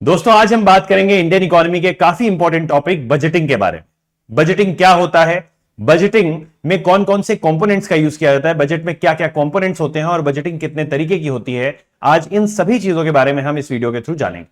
दोस्तों आज हम बात करेंगे इंडियन इकोनॉमी के काफी इंपॉर्टेंट टॉपिक बजटिंग के बारे में। बजटिंग क्या होता है, बजटिंग में कौन कौन से कंपोनेंट्स का यूज किया जाता है, बजट में क्या क्या कंपोनेंट्स होते हैं और बजटिंग कितने तरीके की होती है। आज इन सभी चीजों के बारे में हम इस वीडियो के थ्रू जानेंगे।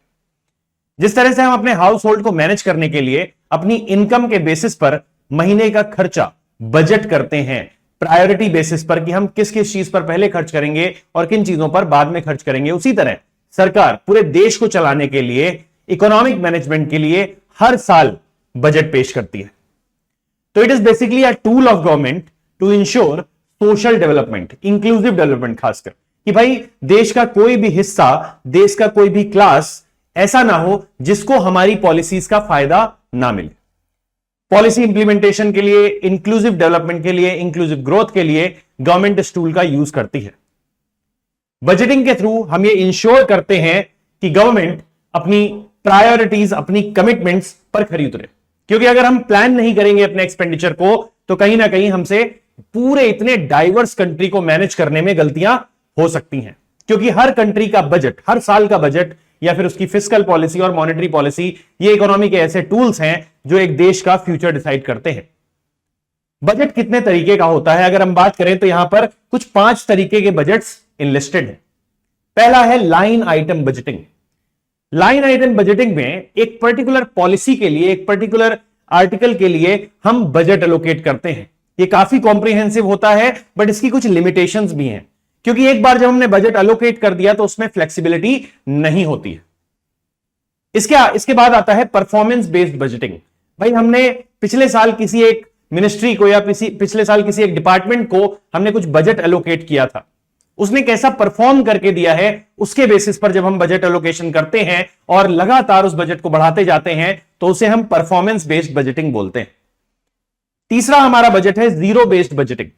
जिस तरह से हम अपने हाउस होल्ड को मैनेज करने के लिए अपनी इनकम के बेसिस पर महीने का खर्चा बजट करते हैं, प्रायोरिटी बेसिस पर कि हम किस किस चीज पर पहले खर्च करेंगे और किन चीजों पर बाद में खर्च करेंगे, उसी तरह सरकार पूरे देश को चलाने के लिए, इकोनॉमिक मैनेजमेंट के लिए हर साल बजट पेश करती है। तो it is basically a tool of government to ensure social development, inclusive development, खासकर कि भाई देश का कोई भी हिस्सा, देश का कोई भी क्लास ऐसा ना हो जिसको हमारी पॉलिसीज का फायदा ना मिले। पॉलिसी इंप्लीमेंटेशन के लिए, इंक्लूसिव डेवलपमेंट के लिए, इंक्लूसिव ग्रोथ के लिए गवर्नमेंट इस टूल का यूज करती है। बजटिंग के थ्रू हम ये इंश्योर करते हैं कि गवर्नमेंट अपनी प्रायोरिटीज, अपनी कमिटमेंट्स पर खरी उतरे। क्योंकि अगर हम प्लान नहीं करेंगे अपने एक्सपेंडिचर को तो कहीं ना कहीं हमसे पूरे इतने डाइवर्स कंट्री को मैनेज करने में गलतियां हो सकती हैं। क्योंकि हर कंट्री का बजट, हर साल का बजट या फिर उसकी फिस्कल पॉलिसी और मॉनेटरी पॉलिसी, ये इकोनॉमी के ऐसे टूल्स हैं जो एक देश का फ्यूचर डिसाइड करते हैं। बजट कितने तरीके का होता है अगर हम बात करें तो यहां पर कुछ 5 तरीके के बजट्स इनलिस्टेड है। पहला है line item budgeting. Line item budgeting में एक पर्टिकुलर पॉलिसी के लिए, एक पर्टिकुलर आर्टिकल के लिए हम बजट एलोकेट करते हैं। ये काफी कॉम्प्रिहेंसिव होता है बट इसकी कुछ लिमिटेशंस भी हैं, क्योंकि एक बार जब हमने बजट एलोकेट कर दिया तो उसमें फ्लेक्सिबिलिटी नहीं होती है। इसके बाद आता है परफॉर्मेंस बेस्ड बजटिंग। भाई हमने पिछले साल किसी एक मिनिस्ट्री को या पिछले साल किसी एक डिपार्टमेंट को हमने कुछ बजट एलोकेट किया था, उसने कैसा परफॉर्म करके दिया है, उसके बेसिस पर जब हम बजट एलोकेशन करते हैं और लगातार उस बजट को बढ़ाते जाते हैं तो उसे हम परफॉर्मेंस बेस्ड बजटिंग बोलते हैं। तीसरा हमारा बजट है जीरो बेस्ड बजटिंग।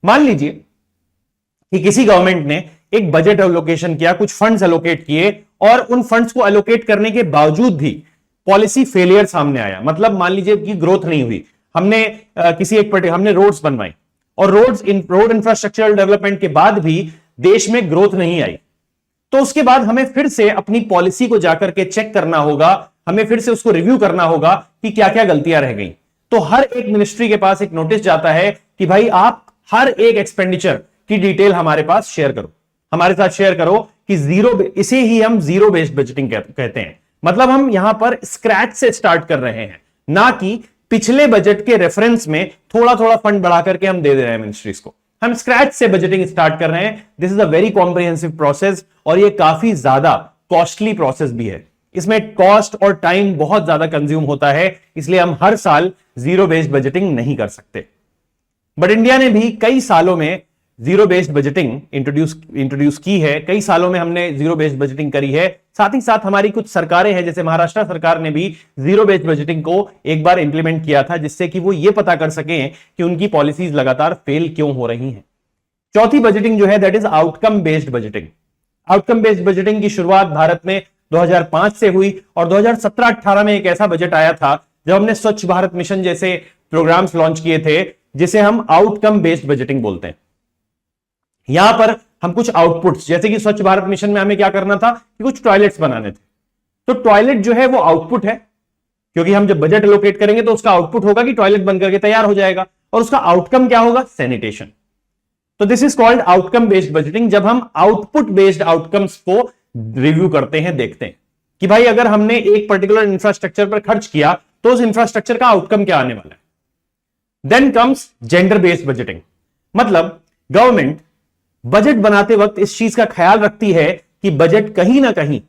मान लीजिए कि किसी गवर्नमेंट ने एक बजट एलोकेशन किया, कुछ फंड्स एलोकेट किए और उन फंड्स को एलोकेट करने के बावजूद भी पॉलिसी फेलियर सामने आया। मतलब मान लीजिए कि ग्रोथ नहीं हुई, हमने हमने रोड्स बनवाई और रोड इंफ्रास्ट्रक्चरल डेवलपमेंट के बाद भी देश में ग्रोथ नहीं आई, तो उसके बाद हमें फिर से अपनी पॉलिसी को जाकर के चेक करना होगा, हमें फिर से उसको रिव्यू करना होगा कि क्या क्या गलतियां रह गई। तो हर एक मिनिस्ट्री के पास एक नोटिस जाता है कि भाई आप हर एक एक्सपेंडिचर की डिटेल हमारे पास शेयर करो, हमारे साथ शेयर करो कि इसे ही हम जीरो बेस्ड बजटिंग कहते हैं। मतलब हम यहां पर स्क्रैच से स्टार्ट कर रहे हैं, ना कि पिछले बजट के रेफरेंस में थोड़ा थोड़ा फंड बढ़ा करके हम दे रहे हैं मिनिस्ट्रीज को। हम स्क्रैच से बजटिंग स्टार्ट कर रहे हैं। This is a very comprehensive process और ये काफी ज्यादा कॉस्टली प्रोसेस भी है। इसमें कॉस्ट और टाइम बहुत ज्यादा कंज्यूम होता है, इसलिए हम हर साल जीरो बेस्ड बजटिंग नहीं कर सकते। बट इंडिया ने भी कई सालों में जीरो बेस्ड बजटिंग इंट्रोड्यूस की है। कई सालों में हमने जीरो बेस्ड बजटिंग करी है। साथ ही साथ हमारी कुछ सरकारें हैं, जैसे महाराष्ट्र सरकार ने भी जीरो बेस्ड बजटिंग को एक बार इंप्लीमेंट किया था, जिससे कि वो ये पता कर सकें कि उनकी पॉलिसीज लगातार फेल क्यों हो रही हैं। चौथी बजटिंग जो है that is outcome based budgeting. Outcome based budgeting की शुरुआत भारत में 2005 से हुई और 2017-18 में एक ऐसा बजट आया था जब हमने स्वच्छ भारत मिशन जैसे प्रोग्राम्स लॉन्च किए थे, जिसे हम आउटकम बेस्ड बजटिंग बोलते हैं। यहां पर हम कुछ आउटपुट्स, जैसे कि स्वच्छ भारत मिशन में हमें क्या करना था कि कुछ टॉयलेट्स बनाने थे, तो टॉयलेट जो है वो आउटपुट है, क्योंकि हम जब बजट एलोकेट करेंगे तो उसका आउटपुट होगा कि टॉयलेट बनकर के तैयार हो जाएगा, और उसका आउटकम क्या होगा, सैनिटेशन। तो this is called outcome based budgeting, जब हम आउटपुट बेस्ड आउटकम्स को रिव्यू करते हैं, देखते हैं कि भाई अगर हमने एक पर्टिकुलर इंफ्रास्ट्रक्चर पर खर्च किया तो उस इंफ्रास्ट्रक्चर का आउटकम क्या आने वाला है। Then comes gender based budgeting. मतलब गवर्नमेंट बजट बनाते वक्त इस चीज का ख्याल रखती है कि बजट कहीं ना कहीं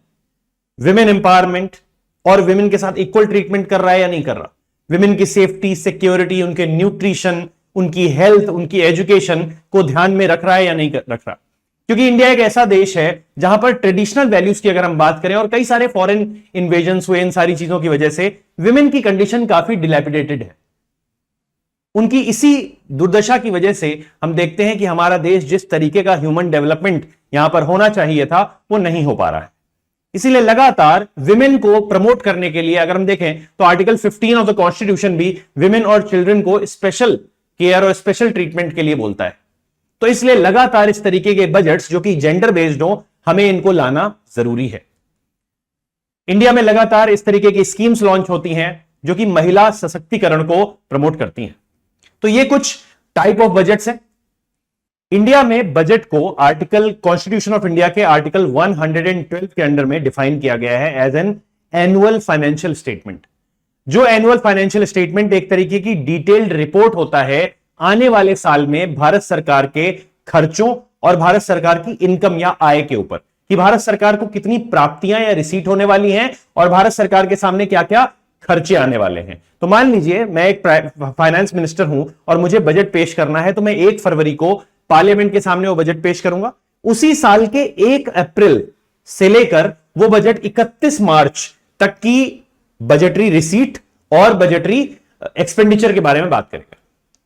विमेन एम्पावरमेंट और विमेन के साथ इक्वल ट्रीटमेंट कर रहा है या नहीं कर रहा, विमेन की सेफ्टी, सिक्योरिटी, उनके न्यूट्रिशन, उनकी हेल्थ, उनकी एजुकेशन को ध्यान में रख रहा है या नहीं रख रहा। क्योंकि इंडिया एक ऐसा देश है जहां पर ट्रेडिशनल वैल्यूज की अगर हम बात करें और कई सारे फॉरेन इन्वेजन्स हुए, इन सारी चीजों की वजह से विमेन की कंडीशन काफी डिलैपिडेटेड है। उनकी इसी दुर्दशा की वजह से हम देखते हैं कि हमारा देश जिस तरीके का ह्यूमन डेवलपमेंट यहां पर होना चाहिए था वो नहीं हो पा रहा है। इसीलिए लगातार विमेन को प्रमोट करने के लिए अगर हम देखें तो आर्टिकल 15 ऑफ द कॉन्स्टिट्यूशन भी विमेन और चिल्ड्रन को स्पेशल केयर और स्पेशल ट्रीटमेंट के लिए बोलता है। तो इसलिए लगातार इस तरीके के बजट्स जो कि जेंडर बेस्ड हो, हमें इनको लाना जरूरी है। इंडिया में लगातार इस तरीके की स्कीम्स लॉन्च होती हैं जो कि महिला सशक्तिकरण को प्रमोट करती हैं। तो ये कुछ टाइप ऑफ बजट्स हैं। इंडिया में बजट को आर्टिकल कॉन्स्टिट्यूशन ऑफ इंडिया के आर्टिकल 112 के अंडर में डिफाइन किया गया है as an annual financial statement. जो एनुअल फाइनेंशियल स्टेटमेंट एक तरीके की डिटेल्ड रिपोर्ट होता है आने वाले साल में भारत सरकार के खर्चों और भारत सरकार की इनकम या आय के ऊपर, कि भारत सरकार को कितनी प्राप्तियां या रिसीट होने वाली हैं और भारत सरकार के सामने क्या क्या खर्चे आने वाले हैं। तो मान लीजिए मैं एक फाइनेंस मिनिस्टर हूं और मुझे बजट पेश करना है, तो मैं 1 फरवरी को पार्लियामेंट के सामने वो बजट पेश करूंगा। उसी साल के 1 अप्रैल से लेकर वो बजट 31 मार्च तक की बजटरी रिसीट और बजटरी एक्सपेंडिचर के बारे में बात करेगा।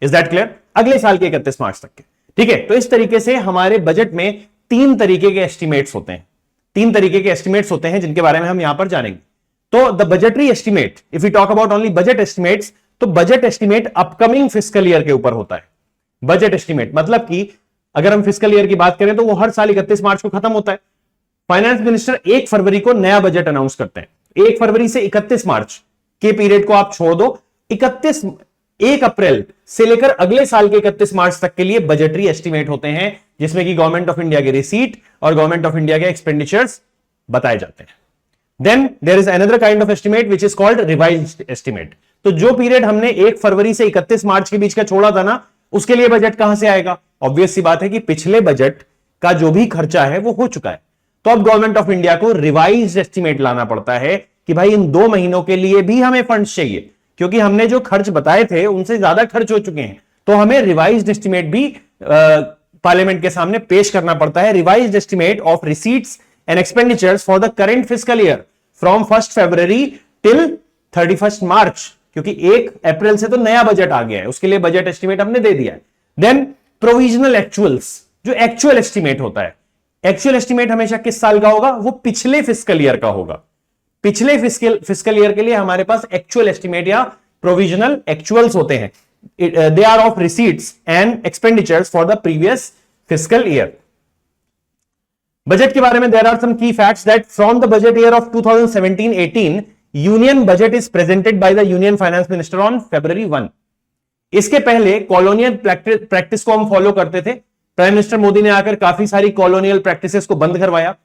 Is that clear? अगले साल के 31 मार्च तक के, ठीक है। तो इस तरीके से हमारे बजट में 3 तरीके के एस्टिमेट्स होते हैं, 3 तरीके के एस्टिमेट्स होते हैं जिनके बारे में हम यहां पर जानेंगे। तो the budgetary estimate, if you talk about only budget estimates, तो budget estimate upcoming fiscal year के ऊपर होता है। बजट एस्टिमेट मतलब कि अगर हम फिस्कल ईयर की बात करें तो वो हर साल 31 मार्च को खत्म होता है। फाइनेंस मिनिस्टर 1 फरवरी को नया बजट अनाउंस करते हैं। 1 फरवरी से 31 मार्च के पीरियड को आप छोड़ दो, 1 अप्रैल से लेकर अगले साल के 31 मार्च तक के लिए बजटरी एस्टिमेट होते हैं, जिसमें कि गवर्नमेंट ऑफ इंडिया के रिसीट और गवर्नमेंट ऑफ इंडिया के एक्सपेंडिचर्स बताए जाते हैं। Then there is another kind of estimate which is called revised estimate. तो जो पीरियड हमने 1 फरवरी से 31 मार्च के बीच का छोड़ा था ना, उसके लिए बजट कहां से आएगा? ऑब्वियस सी बात है कि पिछले बजट का जो भी खर्चा है वो हो चुका है। तो अब गवर्नमेंट ऑफ इंडिया को रिवाइज्ड एस्टिमेट लाना पड़ता है कि भाई इन 2 महीनों के लिए भी हमें फंड्स चाहिए, क्योंकि हमने जो खर्च बताए थे उनसे ज्यादा खर्च हो चुके हैं। तो हमें रिवाइज्ड एस्टिमेट भी पार्लियामेंट के सामने पेश करना पड़ता है। Revised estimate of receipts and expenditures for the current fiscal year from 1 February till 31 मार्च, क्योंकि 1 अप्रैल से तो नया बजट आ गया है, उसके लिए बजट एस्टिमेट हमने दे दिया है। देन प्रोविजनल एक्चुअल्स, जो एक्चुअल एस्टिमेट होता है। एक्चुअल एस्टिमेट हमेशा किस साल का होगा? वो पिछले फिस्कल ईयर का होगा। पिछले फिस्कल ईयर के लिए हमारे पास एक्चुअल एस्टिमेट या प्रोविजनल एक्चुअल्स होते हैं। They are of receipts and expenditures for the previous fiscal year. Budget के बारे में there are some key facts that from the budget year of 2017-18 union budget is presented by the union finance minister on February 1। इसके पहले colonial practice को हम follow करते थे। Prime minister Modi ने आकर काफी सारी कॉलोनियल प्रैक्टिसेस को बंद करवाया।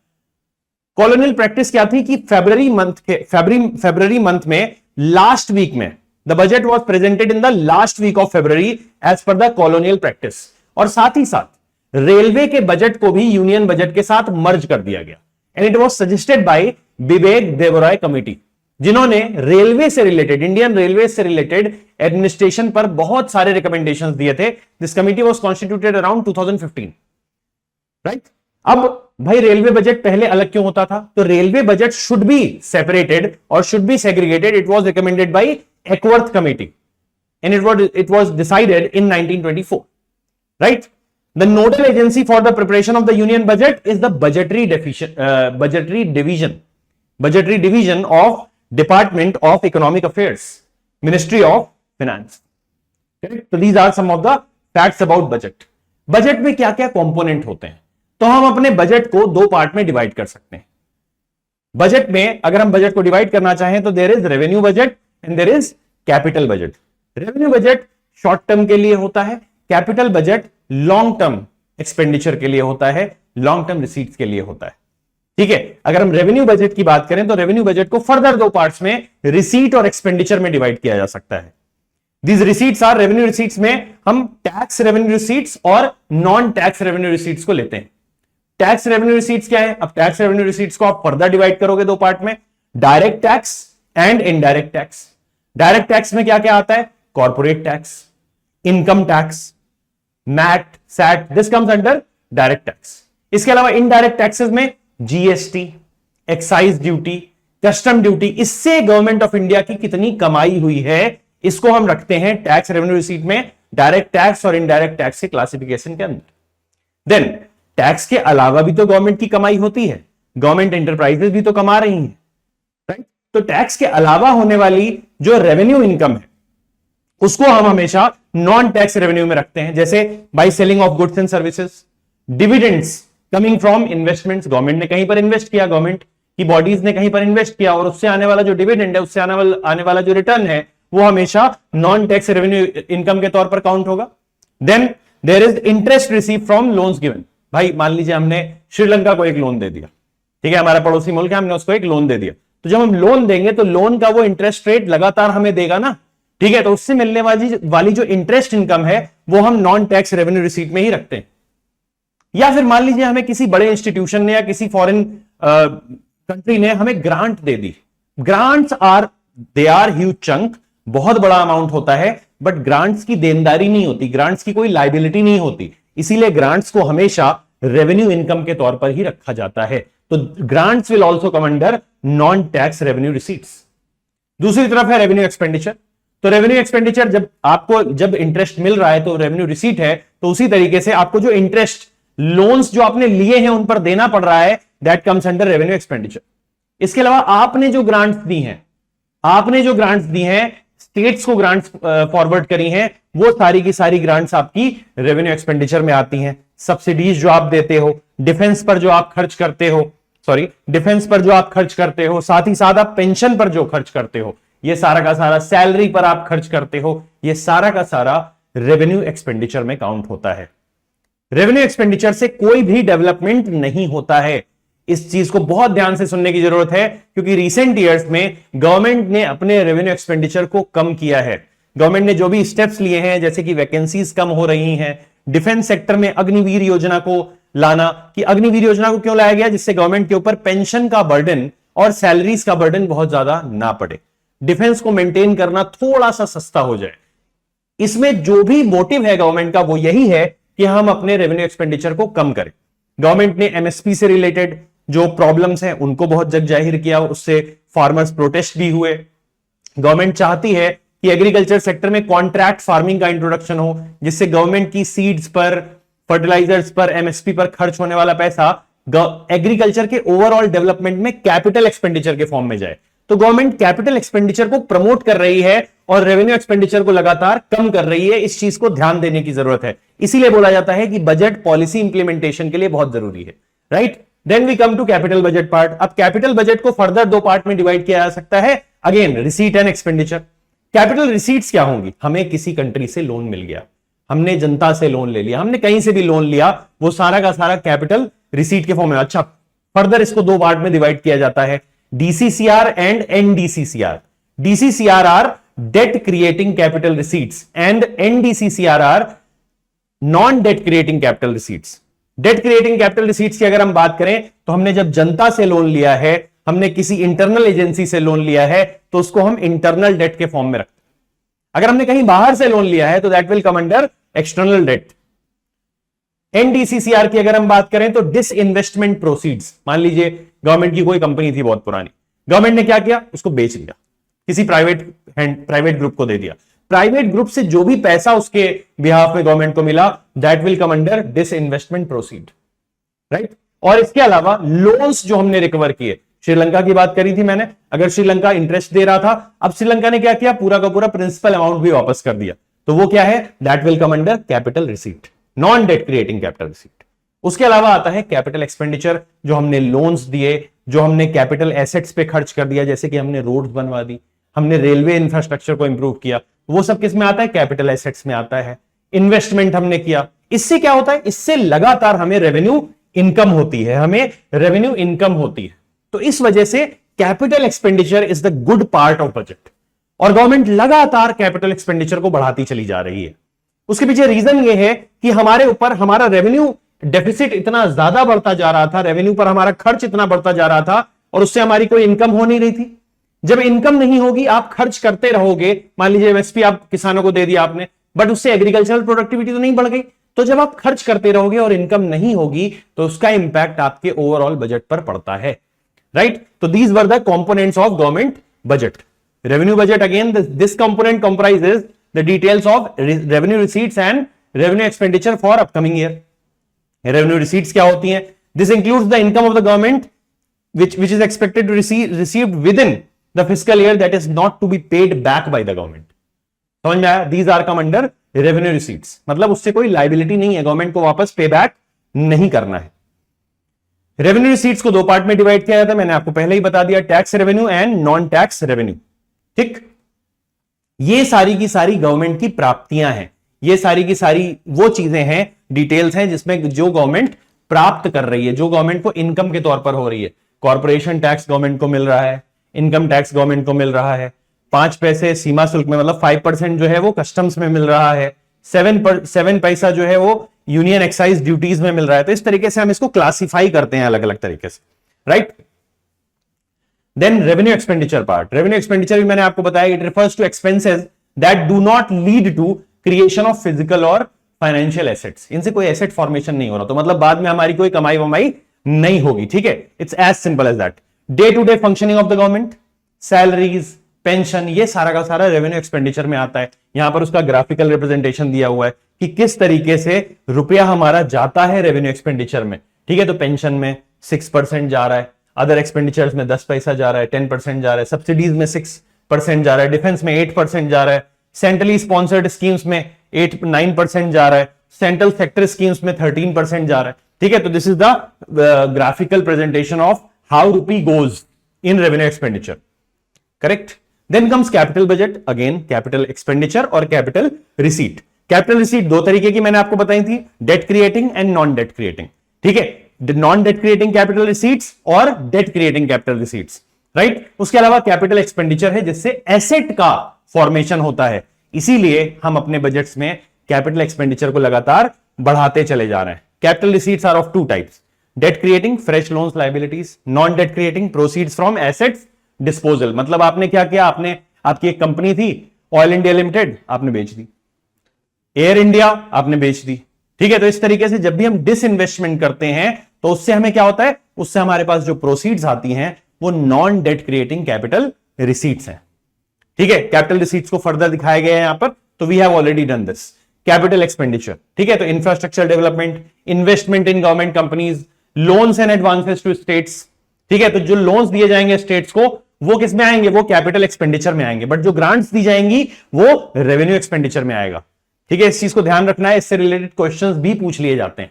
कॉलोनियल प्रैक्टिस क्या थी कि फरवरी मंथ में लास्ट वीक में the budget was presented in the last week of February as per the colonial practice. और साथ ही साथ रेलवे के बजट को भी यूनियन बजट के साथ मर्ज कर दिया गया। And it was suggested by Vivek Devaraya committee, जिन्होंने रेलवे से रिलेटेड, इंडियन रेलवे से रिलेटेड एडमिनिस्ट्रेशन पर बहुत सारे रिकमेंडेशंस दिए थे। This committee was constituted around 2015, right. अब भाई रेलवे बजट पहले अलग क्यों होता था? तो railway budget should be separated और should be segregated. It was recommended by Acworth committee and it was decided in 1924, right. The nodal agency for the preparation of the union budget is the budgetary division of department of economic affairs, ministry of finance. तो these are some of the facts about budget. Budget में क्या क्या component होते हैं? तो हम अपने budget को 2 पार्ट में डिवाइड कर सकते हैं। बजट में अगर हम बजट को डिवाइड करना चाहें तो there is revenue budget and there is capital budget. Revenue budget short term के लिए होता है, capital budget long term expenditure के लिए होता है, लॉन्ग टर्म रिसीट्स के लिए होता है, ठीक है। अगर हम रेवेन्यू बजट की बात करें तो रेवेन्यू बजट को फर्दर 2 पार्ट्स में रिसीट और एक्सपेंडिचर में डिवाइड किया जा सकता है। These receipts are revenue receipts में हम टैक्स रेवेन्यू रिसीट्स और नॉन टैक्स रेवेन्यू रिसीट्स को लेते हैं। टैक्स रेवेन्यू रिसीट्स क्या है? अब टैक्स रेवेन्यू रिसीट्स को आप फर्दर डिवाइड करोगे 2 पार्ट में, direct tax and indirect tax. Direct tax में क्या क्या आता है? Corporate tax, income tax, MAT, SAT, this comes under direct tax. इसके अलावा इनडायरेक्ट टैक्सेस में GST, excise duty, custom duty, इससे गवर्नमेंट ऑफ इंडिया की कितनी कमाई हुई है, इसको हम रखते हैं टैक्स रेवेन्यू रिसीट में, डायरेक्ट टैक्स और इनडायरेक्ट टैक्स के क्लासिफिकेशन के अंदर। देन टैक्स के अलावा भी तो गवर्नमेंट की कमाई होती है, गवर्नमेंट एंटरप्राइजेस भी तो कमा रही हैं, राइट। तो टैक्स के अलावा होने वाली जो रेवेन्यू इनकम है उसको हम हमेशा नॉन टैक्स रेवेन्यू में रखते हैं, जैसे by selling of goods and services, dividends coming from investments, government ने कहीं पर इन्वेस्ट किया, गवर्नमेंट कि बॉडीज ने कहीं पर इन्वेस्ट किया और उससे आने वाला जो डिविडेंड है, उससे आने वाला जो रिटर्न है, वो हमेशा नॉन टैक्स रेवेन्यू इनकम के तौर पर काउंट होगा। Then there is interest receive from loans given. भाई मान लीजिए हमने श्रीलंका को एक लोन दे दिया, ठीक है, हमारा पड़ोसी मुल्क है, हमने उसको एक लोन दे दिया, तो जब हम लोन देंगे तो लोन का वो इंटरेस्ट रेट लगातार हमें देगा ना, ठीक है, तो उससे मिलने वाली जो इंटरेस्ट इनकम है वो हम नॉन टैक्स रेवेन्यू रिसीट में ही रखते हैं। या फिर मान लीजिए हमें किसी बड़े इंस्टीट्यूशन ने या किसी फॉरेन कंट्री ने हमें ग्रांट दे दी। Grants they are huge chunk, बहुत बड़ा अमाउंट होता है, बट ग्रांट्स की देनदारी नहीं होती, ग्रांट्स की कोई लाइबिलिटी नहीं होती, इसीलिए ग्रांट्स को हमेशा रेवेन्यू इनकम के तौर पर ही रखा जाता है। तो grants will also come under non tax revenue receipts. दूसरी तरफ है रेवेन्यू एक्सपेंडिचर। तो रेवेन्यू एक्सपेंडिचर, जब इंटरेस्ट मिल रहा है तो रेवेन्यू रिसीट है, तो उसी तरीके से आपको जो इंटरेस्ट लोन्स जो आपने लिए हैं उन पर देना पड़ रहा है, that comes under revenue expenditure. इसके अलावा आपने जो ग्रांट्स दी हैं, स्टेट्स को ग्रांट्स फॉरवर्ड करी हैं, वो सारी की सारी ग्रांट्स आपकी रेवेन्यू एक्सपेंडिचर में आती हैं। सब्सिडीज जो आप देते हो, डिफेंस पर जो आप खर्च करते हो, साथ ही साथ आप पेंशन पर जो खर्च करते हो, ये सारा का सारा, सैलरी पर आप खर्च करते हो, ये सारा का सारा रेवेन्यू एक्सपेंडिचर में काउंट होता है। रेवेन्यू एक्सपेंडिचर से कोई भी डेवलपमेंट नहीं होता है। इस चीज को बहुत ध्यान से सुनने की जरूरत है, क्योंकि रिसेंट ईयर्स में गवर्नमेंट ने अपने रेवेन्यू एक्सपेंडिचर को कम किया है। गवर्नमेंट ने जो भी स्टेप्स लिए हैं, जैसे कि वैकेंसीज कम हो रही हैं, डिफेंस सेक्टर में अग्निवीर योजना को लाना, कि अग्निवीर योजना को क्यों लाया गया, जिससे गवर्नमेंट के ऊपर पेंशन का बर्डन और सैलरीज का बर्डन बहुत ज्यादा ना पड़े, डिफेंस को मेंटेन करना थोड़ा सा सस्ता हो जाए। इसमें जो भी मोटिव है गवर्नमेंट का, वो यही है कि हम अपने रेवेन्यू एक्सपेंडिचर को कम करें। गवर्नमेंट ने एमएसपी से रिलेटेड जो प्रॉब्लम्स हैं उनको बहुत जग जाहिर किया, उससे फार्मर्स प्रोटेस्ट भी हुए। गवर्नमेंट चाहती है कि एग्रीकल्चर सेक्टर में कॉन्ट्रैक्ट फार्मिंग का इंट्रोडक्शन हो, जिससे गवर्नमेंट की सीड्स पर, फर्टिलाइजर्स पर, एमएसपी पर खर्च होने वाला पैसा एग्रीकल्चर के ओवरऑल डेवलपमेंट में कैपिटल एक्सपेंडिचर के फॉर्म में जाए। तो गवर्नमेंट कैपिटल एक्सपेंडिचर को प्रमोट कर रही है और रेवेन्यू एक्सपेंडिचर को लगातार कम कर रही है। इस चीज को ध्यान देने की जरूरत है। इसीलिए बोला जाता है कि बजट पॉलिसी इंप्लीमेंटेशन के लिए बहुत जरूरी है, right. Then we come to capital budget part. अब कैपिटल बजट को फर्दर दो पार्ट में डिवाइड किया जा सकता है, again receipt and expenditure. Capital receipts क्या होंगी? हमें किसी कंट्री से लोन मिल गया, हमने जनता से लोन ले लिया, हमने कहीं से भी लोन लिया, वो सारा का सारा कैपिटल रिसीट के फॉर्म में। अच्छा, फर्दर इसको दो पार्ट में डिवाइड किया जाता है, DCCR and NDCCR. DCCR are debt creating capital receipts and NDCCR are non debt creating capital receipts. Debt creating capital receipts की अगर हम बात करें तो हमने जब जनता से लोन लिया है, हमने किसी इंटरनल एजेंसी से लोन लिया है, तो उसको हम इंटरनल डेट के फॉर्म में रखते हैं। अगर हमने कहीं बाहर से लोन लिया है तो that will come under external debt. NDCCR की अगर हम बात करें तो डिसइन्वेस्टमेंट प्रोसीड्स। मान लीजिए गवर्नमेंट की कोई कंपनी थी बहुत पुरानी, गवर्नमेंट ने क्या किया, उसको बेच दिया, किसी प्राइवेट ग्रुप को दे दिया। प्राइवेट ग्रुप से जो भी पैसा उसके बिहाफ में गवर्नमेंट को मिला, that will come under disinvestment proceed, right. और इसके अलावा लोन्स जो हमने रिकवर किए, श्रीलंका की बात करी थी मैंने, अगर श्रीलंका इंटरेस्ट दे रहा था, अब श्रीलंका ने क्या किया, पूरा का पूरा प्रिंसिपल अमाउंट भी वापस कर दिया, तो वो क्या है, that will come under capital receipt, non debt creating capital receipt. उसके अलावा आता है कैपिटल एक्सपेंडिचर, जो हमने लोन्स दिए, जो हमने कैपिटल एसेट्स पे खर्च कर दिया, जैसे कि हमने रोड्स बनवा दी, हमने रेलवे इंफ्रास्ट्रक्चर को इंप्रूव किया, वो सब किस में आता है, कैपिटल एसेट्स में आता है। इन्वेस्टमेंट हमने किया, इससे क्या होता है, इससे लगातार हमें रेवेन्यू इनकम होती है, तो इस वजह से capital expenditure is the good part of budget, और गवर्नमेंट लगातार कैपिटल एक्सपेंडिचर को बढ़ाती चली जा रही है। उसके पीछे रीजन ये है कि हमारे ऊपर हमारा रेवेन्यू डेफिसिट इतना ज्यादा बढ़ता जा रहा था, रेवेन्यू पर हमारा खर्च इतना बढ़ता जा रहा था, और उससे हमारी कोई इनकम हो नहीं रही थी। जब इनकम नहीं होगी, आप खर्च करते रहोगे, मान लीजिए एमएसपी आप किसानों को दे दिया आपने, बट उससे एग्रीकल्चरल प्रोडक्टिविटी तो नहीं बढ़ गई। तो जब आप खर्च करते रहोगे और इनकम नहीं होगी, तो उसका इंपैक्ट आपके ओवरऑल बजट पर पड़ता है, राइट। तो these were the components of government budget. Revenue budget, again this component comprises the details of revenue receipts and revenue expenditure for upcoming year. Revenue receipts क्या होती हैं? This includes the income of the government which is expected to received within the fiscal year that is not to be paid back by the government. समझ में आया? These are come under revenue receipts, मतलब उससे कोई liability नहीं है, government को वापस पे बैक नहीं करना है। रेवेन्यू रिसीट्स को दो पार्ट में डिवाइड किया जाता है, मैंने आपको पहले ही बता दिया, tax revenue and non tax revenue. ठीक, ये सारी की सारी गवर्नमेंट की प्राप्तियां हैं, ये सारी की सारी वो चीजें हैं, डिटेल्स हैं जिसमें जो गवर्नमेंट प्राप्त कर रही है, जो गवर्नमेंट को इनकम के तौर पर हो रही है। कॉर्पोरेशन टैक्स गवर्नमेंट को मिल रहा है, इनकम टैक्स गवर्नमेंट को मिल रहा है, 5 पैसे सीमा शुल्क में मतलब 5% जो है वो कस्टम्स में मिल रहा है, 7 पैसा जो है वो यूनियन एक्साइज ड्यूटीज में मिल रहा है। तो इस तरीके से हम इसको क्लासिफाई करते हैं अलग अलग तरीके से, right. Then revenue expenditure part, revenue expenditure भी मैंने आपको बताया, it refers to expenses that do not lead to creation of physical और फाइनेंशियल एसेट्स। इनसे कोई एसेट फॉर्मेशन नहीं हो रहा, तो मतलब बाद में हमारी कोई कमाई वमाई नहीं होगी, ठीक है। It's as simple as that. Day to day functioning of the government, salaries, pension, ये सारा का सारा रेवेन्यू एक्सपेंडिचर में आता है। यहां पर उसका ग्राफिकल रिप्रेजेंटेशन दिया हुआ है कि किस तरीके से रुपया हमारा जाता है रेवेन्यू एक्सपेंडिचर में, ठीक है। तो पेंशन में 6% जा रहा है, अदर एक्सपेंडिचर्स में 10 पैसा जा रहा है, 10% जा रहा है, सब्सिडीज में 6% जा रहा है, डिफेंस में 8% जा रहा है, सेंट्रली स्पॉन्सर्ड स्कीम्स में 9% जा रहा है, सेंट्रल सेक्टर स्कीम्स में 13% जा रहा है, ठीक है। तो this is the graphical presentation of how rupee goes in revenue expenditure, correct. Then comes capital budget, again capital expenditure और कैपिटल रिसीट। कैपिटल रिसीट दो तरीके की मैंने आपको बताई थी, debt creating and non debt creating, ठीक है। Non debt creating capital receipts और debt creating capital receipts, right. उसके अलावा कैपिटल एक्सपेंडिचर है जिससे एसेट का फॉर्मेशन होता है, इसीलिए हम अपने बजट्स में कैपिटल एक्सपेंडिचर को लगातार बढ़ाते चले जा रहे हैं। Capital receipts are of two types, debt creating fresh loans liabilities, non debt creating proceeds from assets disposal. मतलब आपने क्या किया, आपने आपकी एक कंपनी थी ऑयल इंडिया लिमिटेड, आपने बेच दी, एयर इंडिया आपने बेच दी, ठीक है। तो इस तरीके से जब भी हम डिसइन्वेस्टमेंट करते हैं तो उससे हमें क्या होता है, उससे हमारे पास जो प्रोसीड्स आती हैं वो non debt creating capital receipts हैं, ठीक है। कैपिटल रिसीट्स को फर्दर दिखाया गया है यहां पर, तो we have already done this. Capital expenditure, ठीक है, तो infrastructure development, investment in government companies, loans and advances to states, ठीक है। तो जो लोन्स दिए जाएंगे स्टेट्स को वो किस में आएंगे, वो कैपिटल एक्सपेंडिचर में आएंगे, बट जो ग्रांट्स दी जाएंगी वो रेवेन्यू एक्सपेंडिचर में आएगा, ठीक है। इस चीज को ध्यान रखना है, इससे रिलेटेड क्वेश्चंस भी पूछ लिए जाते हैं।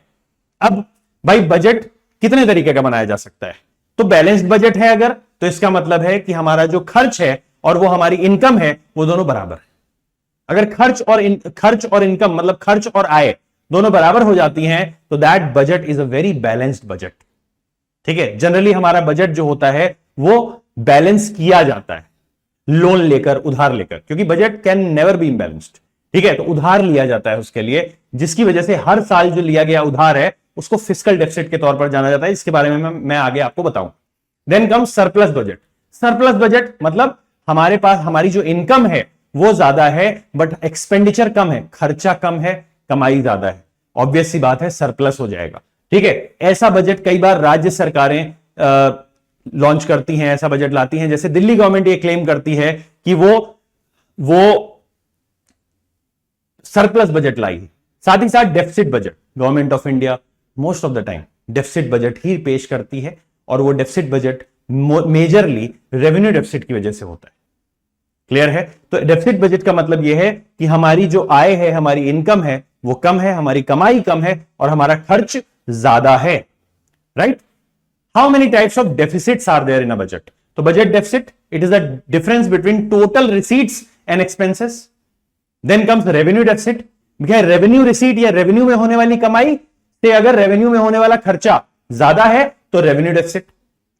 अब भाई बजट कितने तरीके का बनाया जा सकता है, तो बैलेंस्ड बजट है अगर, तो इसका मतलब है कि हमारा जो खर्च है और वो हमारी इनकम है वो दोनों बराबर है। अगर खर्च और इनकम मतलब खर्च और आय दोनों बराबर हो जाती हैं तो that budget is a very balanced budget, ठीक है। जनरली हमारा बजट जो होता है वो बैलेंस किया जाता है लोन लेकर, उधार लेकर, क्योंकि budget can never be imbalanced, ठीक है। तो उधार लिया जाता है उसके लिए, जिसकी वजह से हर साल जो लिया गया उधार है उसको फिस्कल डेफिसिट के तौर पर जाना जाता है। इसके बारे में मैं आगे आपको बताऊं। Then come surplus budget. Surplus budget मतलब हमारे पास हमारी जो इनकम है वो ज्यादा है बट एक्सपेंडिचर कम है, खर्चा कम है, कमाई ज्यादा है, ऑब्वियस सी बात है सरप्लस हो जाएगा, ठीक है। ऐसा बजट कई बार राज्य सरकारें लॉन्च करती हैं, ऐसा बजट लाती हैं। जैसे दिल्ली गवर्नमेंट ये क्लेम करती है कि वो सरप्लस बजट लाई। साथ ही साथ deficit budget, government of India most of the time deficit budget ही पेश करती है, और वो deficit budget majorly revenue deficit की वजह से होता है। क्लियर है। तो डेफिसिट बजट का मतलब यह है कि हमारी जो आय है, हमारी इनकम है वो कम है, हमारी कमाई कम है और हमारा खर्च ज्यादा है, right. How many types of deficits are there in a budget. तो budget deficit, it is the difference between total receipts and expenses. Then comes revenue deficit, revenue receipt या रेवेन्यू में होने वाली कमाई से अगर रेवेन्यू में होने वाला खर्चा ज्यादा है तो रेवेन्यू डेफिसिट,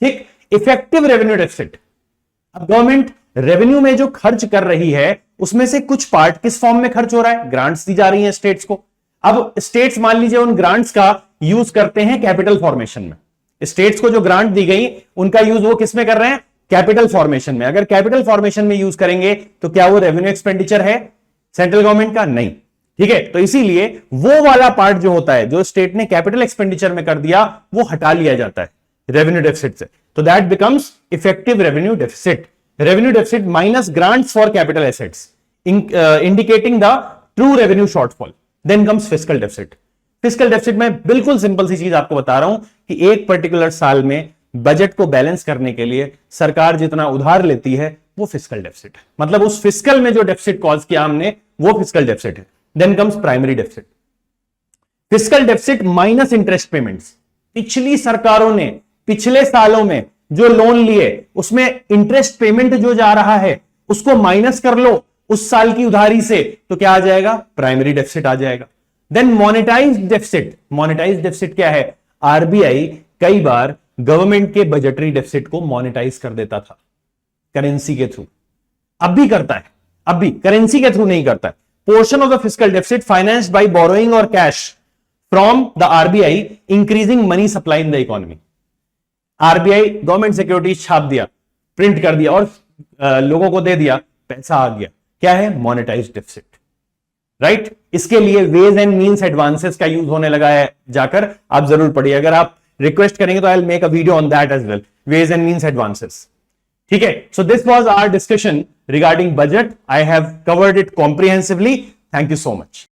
ठीक। इफेक्टिव रेवेन्यू डेफिसिट, अब गवर्नमेंट रेवेन्यू में जो खर्च कर रही है उसमें से कुछ पार्ट किस फॉर्म में खर्च हो रहा है, ग्रांट्स दी जा रही हैं स्टेट्स को। अब स्टेट्स मान लीजिए उन ग्रांट्स का यूज करते हैं कैपिटल फॉर्मेशन में। स्टेट्स को जो ग्रांट दी गई उनका यूज वो किस में कर रहे हैं, कैपिटल फॉर्मेशन में। अगर कैपिटल फॉर्मेशन में यूज करेंगे तो क्या वो रेवेन्यू एक्सपेंडिचर है सेंट्रल गवर्नमेंट का, नहीं, ठीक है। तो इसीलिए वो वाला पार्ट जो होता है जो स्टेट ने कैपिटल एक्सपेंडिचर में कर दिया वो हटा लिया जाता है रेवेन्यू डेफिसिट से, तो that becomes effective revenue deficit. Revenue deficit minus grants for capital assets indicating the true revenue shortfall. Then comes fiscal deficit. Fiscal deficit में बिल्कुल सिंपल सी चीज आपको बता रहा हूं कि एक पर्टिकुलर साल में बजट को बैलेंस करने के लिए सरकार जितना उधार लेती है वो फिस्कल डेफिसिट है, मतलब उस फिस्कल में जो डेफिसिट कॉज किया हमने वो फिस्कल डेफिसिट है। Then comes primary deficit. Fiscal deficit minus interest payments. पिछली सरकारों ने पिछले सालों में जो लोन लिए उसमें इंटरेस्ट पेमेंट जो जा रहा है उसको माइनस कर लो उस साल की उधारी से, तो क्या आ जाएगा? प्राइमरी डेफिसिट आ जाएगा। Then monetised deficit. Monetised deficit क्या है? आरबीआई कई बार गवर्नमेंट के बजटरी डेफिसिट को मोनेटाइज कर देता था करेंसी के थ्रू, अब भी करता है, अब भी करेंसी के थ्रू नहीं करता है। Portion of the fiscal deficit financed by borrowing और cash from the RBI increasing money supply in the economy. RBI government securities छाप दिया, प्रिंट कर दिया और लोगों को दे दिया, पैसा आ गया, क्या है? Monetised deficit, right? इसके लिए वेज एंड मींस एडवांसेस का यूज होने लगा है, जाकर आप जरूर पढ़िए। अगर आप रिक्वेस्ट करेंगे तो I will make a video on that as well, ways and means advances. ठीक है, so this was our discussion regarding budget. I have covered it comprehensively. Thank you so much.